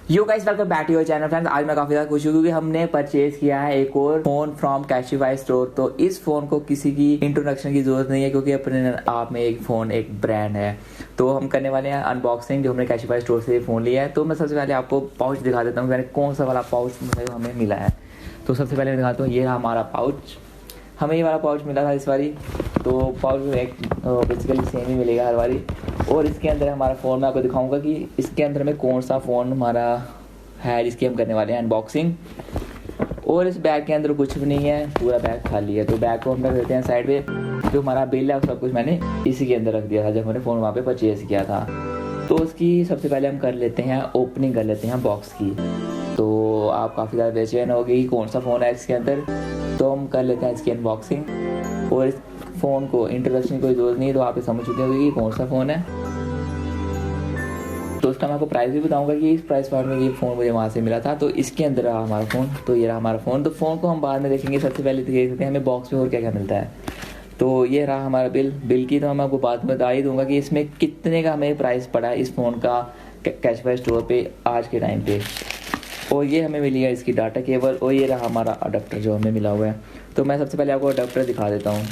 Yo guys welcome back to your channel friends. आज मैं काफी ज्यादा खुश हूँ क्योंकि हमने परचेज किया है एक और फोन फ्रॉम कैशिफाई स्टोर। तो इस फोन को किसी की इंट्रोडक्शन की जरूरत नहीं है क्योंकि अपने आप में एक फोन एक ब्रांड है। तो हम करने वाले हैं अनबॉक्सिंग जो हमने कैशिफाई स्टोर से फोन लिया है। तो मैं सबसे पहले आपको पाउच दिखा देता हूँ मैंने कौन सा वाला पाउच हमें मिला है। तो सबसे पहले मैं दिखाता हूँ, ये रहा हमारा पाउच। हमें ये वाला पाउच मिला था इस बारी। तो पाउच एक बेसिकली सेम ही मिलेगा हर बारी। और इसके अंदर हमारा फ़ोन मैं आपको दिखाऊंगा कि इसके अंदर में कौन सा फ़ोन हमारा है जिसकी हम करने वाले हैं अनबॉक्सिंग। और इस बैग के अंदर कुछ भी नहीं है, पूरा बैग खाली है। तो बैग को हम रख देते हैं साइड पे। जो हमारा बिल है सब कुछ मैंने इसी के अंदर रख दिया था जब मैंने फ़ोन वहाँ पे परचेज़ किया था। तो उसकी सबसे पहले हम कर लेते हैं ओपनिंग कर लेते हैं बॉक्स की। तो आप काफ़ी ज़्यादा बेचैन हो गई कौन सा फ़ोन है इसके अंदर। तो हम कर लेते हैं इसकी अनबॉक्सिंग। और इस फ़ोन को इंट्रोडक्शन की कोई ज़रूरत नहीं है, तो आप ये समझ चुके होंगे कि कौन सा फ़ोन है। तो उसका मैं आपको प्राइस भी बताऊंगा कि इस प्राइस पॉइंट में ये फ़ोन मुझे वहाँ से मिला था। तो इसके अंदर रहा हमारा फ़ोन। तो ये रहा हमारा फ़ोन। तो फ़ोन को हम बाद में देखेंगे। सबसे पहले देख सकते हैं हमें बॉक्स में और क्या क्या मिलता है। तो ये रहा हमारा बिल की तो मैं आपको बाद में बता ही दूंगा कि इसमें कितने का हमें प्राइस पड़ा है इस फ़ोन का कैशिफाई स्टोर पे आज के टाइम पे। और ये हमें मिली है इसकी डाटा केबल। और ये रहा हमारा अडाप्टर जो हमें मिला हुआ है। तो मैं सबसे पहले आपको अडाप्टर दिखा देता हूँ।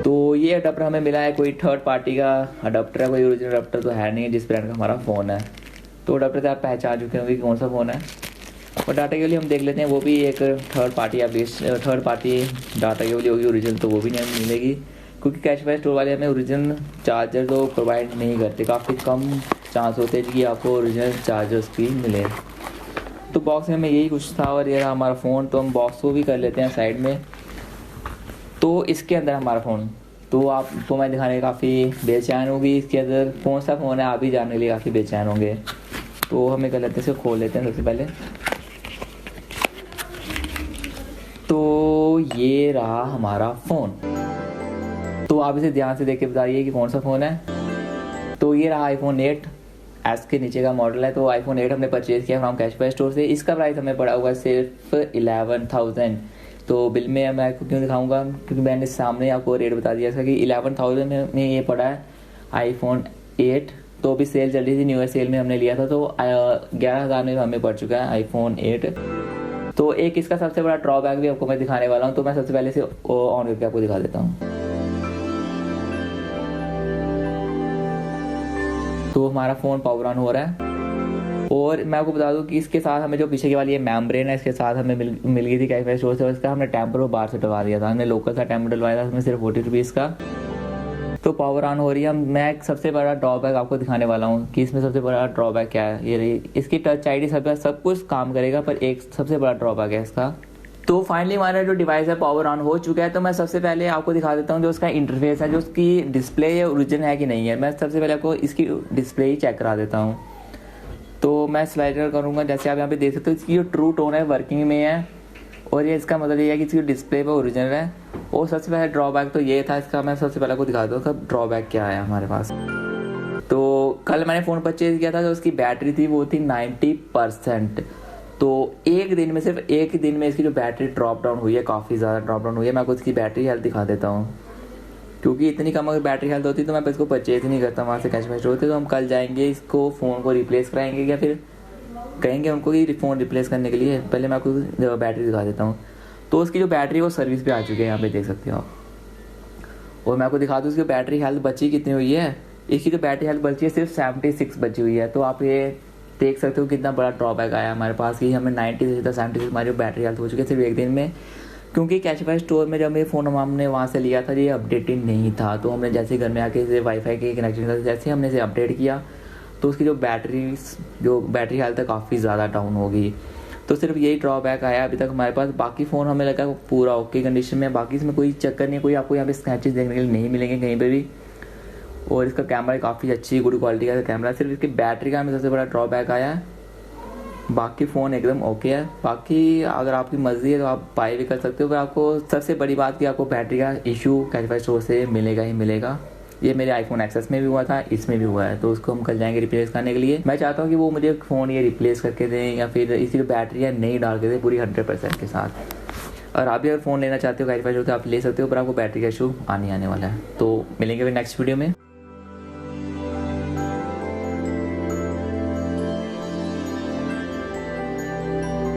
तो ये अडाप्टर हमें मिला है कोई थर्ड पार्टी का अडाप्टर है, कोई ओरिजिनल अडाप्टर तो है नहीं जिस ब्रांड का हमारा फ़ोन है। तो अडाप्टर से आप पहचान चुके होंगे कि कौन सा फ़ोन है। और डाटा केबल हम देख लेते हैं, वो भी एक थर्ड पार्टी या थर्ड पार्टी डाटा केबल होगी, ओरिजिनल तो वो भी नहीं मिलेगी क्योंकि कैशिफाई स्टोर वाले हमें ओरिजिनल चार्जर तो प्रोवाइड नहीं करते। काफ़ी कम चांस होते हैं कि आपको ओरिजिनल चार्जर्स भी मिले। तो बॉक्स में हमें यही कुछ था और ये रहा हमारा फ़ोन। तो हम बॉक्स को भी कर लेते हैं साइड में। तो इसके अंदर हमारा फ़ोन तो आपको मैं दिखाने के काफ़ी बेचैन होगी। इसके अंदर कौन सा फ़ोन है आप भी जानने के लिए काफ़ी बेचैन होंगे। तो हमें कर लेते हैं, इसको खोल लेते हैं सबसे पहले। तो ये रहा हमारा फ़ोन। तो आप इसे ध्यान से देख के बताइए कि कौन सा फ़ोन है। तो ये रहा iPhone 8 के नीचे का मॉडल है। तो iPhone 8 हमने परचेज़ किया फ्रॉम कैशिफाई स्टोर से। इसका प्राइस हमें पड़ा हुआ सिर्फ 11,000। तो बिल में मैं आपको क्यों दिखाऊंगा क्योंकि मैंने सामने आपको रेट बता दिया था कि 11,000 में ये पड़ा है iPhone 8। तो अभी सेल चल रही थी, न्यू ईयर सेल में हमने लिया था। तो 11,000 में हमें पड़ चुका है iPhone 8। तो एक इसका सबसे बड़ा ड्रॉबैक भी आपको मैं दिखाने वाला हूँ। तो मैं सबसे पहले से ऑन करके आपको दिखा देता हूँ। तो हमारा फ़ोन पावर ऑन हो रहा है। और मैं आपको बता दूं कि इसके साथ हमें जो पीछे की वाली ये मेम्ब्रेन है इसके साथ हमें मिल गई थी कैशिफाई स्टोर से। इसका हमने टेम्पर बाहर से डलवा दिया था। हमने लोकल सा टेम्पर डलवाया था, उसमें सिर्फ 40 रुपीज़ का। तो पावर ऑन हो रही है। मैं एक सबसे बड़ा ड्रॉबैक आपको दिखाने वाला हूँ कि इसमें सबसे बड़ा ड्रॉबैक क्या है। ये रही इसकी टच आईडी सब कुछ काम करेगा, पर एक सबसे बड़ा ड्रॉबैक है इसका। तो फाइनली हमारा जो डिवाइस है पावर ऑन हो चुका है। तो मैं सबसे पहले आपको दिखा देता हूँ जो उसका इंटरफेस है, जो उसकी डिस्प्ले है ओरिजिनल है कि नहीं है। मैं सबसे पहले आपको इसकी डिस्प्ले ही चेक करा देता हूँ। तो मैं स्लाइडर करूँगा, जैसे आप यहाँ पे देख सकते हो इसकी जो ट्रू टोन है वर्किंग में है। और ये इसका मतलब ये है कि इसकी डिस्प्ले पे ओरिजिनल है। और सबसे पहले ड्रॉबैक तो ये था इसका। मैं सबसे पहले आपको दिखा दूँ ड्रॉबैक क्या है हमारे पास। तो कल मैंने फ़ोन परचेज किया था, जो उसकी बैटरी थी वो थी 90%। तो एक दिन में सिर्फ एक दिन में इसकी जो बैटरी ड्रॉप डाउन हुई है, काफ़ी ज़्यादा ड्रॉप डाउन हुई है। मैं आपको इसकी बैटरी हेल्थ दिखा देता हूँ क्योंकि इतनी कम अगर बैटरी हेल्थ होती तो मैं इसको परचेज ही नहीं करता वहाँ से कैशिफाई स्टोर से। तो हम कल जाएंगे, इसको फ़ोन को रिप्लेस कराएंगे या फिर कहेंगे उनको कि फ़ोन रिप्लेस करने के लिए। पहले मैं आपको बैटरी दिखा देता हूँ। तो उसकी जो बैटरी वो सर्विस पे आ चुकी है, यहाँ पे देख सकते हो आप। और मैं आपको दिखा दूँ इसकी बैटरी हेल्थ बची कितनी हुई है। इसकी जो बैटरी हेल्थ बची है सिर्फ 76 बची हुई है। तो आप ये देख सकते हो कितना बड़ा ड्रॉबैक आया हमारे पास कि हमें 90 से 76 हमारी बैटरी हेल्थ हो चुकी है सिर्फ एक दिन में। क्योंकि कैशिफाई स्टोर में जब ये फ़ोन हमने वहाँ से लिया था ये अपडेटेड नहीं था। तो हमने जैसे घर में आके इसे वाईफाई के कनेक्शन था, जैसे हमने इसे अपडेट किया तो उसकी जो बैटरी हेल्थ है काफ़ी ज़्यादा डाउन होगी। तो सिर्फ यही ड्रॉबैक आया अभी तक हमारे पास। बाकी फ़ोन हमें लगा पूरा ओके कंडीशन में। बाकी इसमें कोई चक्कर नहीं, कोई आपको यहाँ पे स्क्रैचेस देखने के लिए नहीं मिलेंगे कहीं पर भी। और इसका कैमरा काफ़ी अच्छी गुड क्वालिटी का कैमरा। सिर्फ इसकी बैटरी का हमें सबसे बड़ा ड्रॉबैक आया है। बाकी फ़ोन एकदम ओके है। बाकी अगर आपकी मर्ज़ी है तो आप बाय भी कर सकते हो। पर आपको सबसे बड़ी बात कि आपको बैटरी का इशू कैशिफाई स्टोर से मिलेगा ही मिलेगा। ये मेरे iPhone XS में भी हुआ था, इसमें भी हुआ है। तो उसको हम कल जाएंगे रिप्लेस करने के लिए। मैं चाहता हूँ कि वो मुझे फ़ोन ये रिप्लेस करके दें या फिर इसकी जो बैटरी है नई डाल के दें पूरी 100% के साथ। और आप भी अगर फ़ोन लेना चाहते हो कैशिफाई स्टोर तो आप ले सकते हो, पर आपको बैटरी का इशू आने वाला है। तो मिलेंगे फिर नेक्स्ट वीडियो में।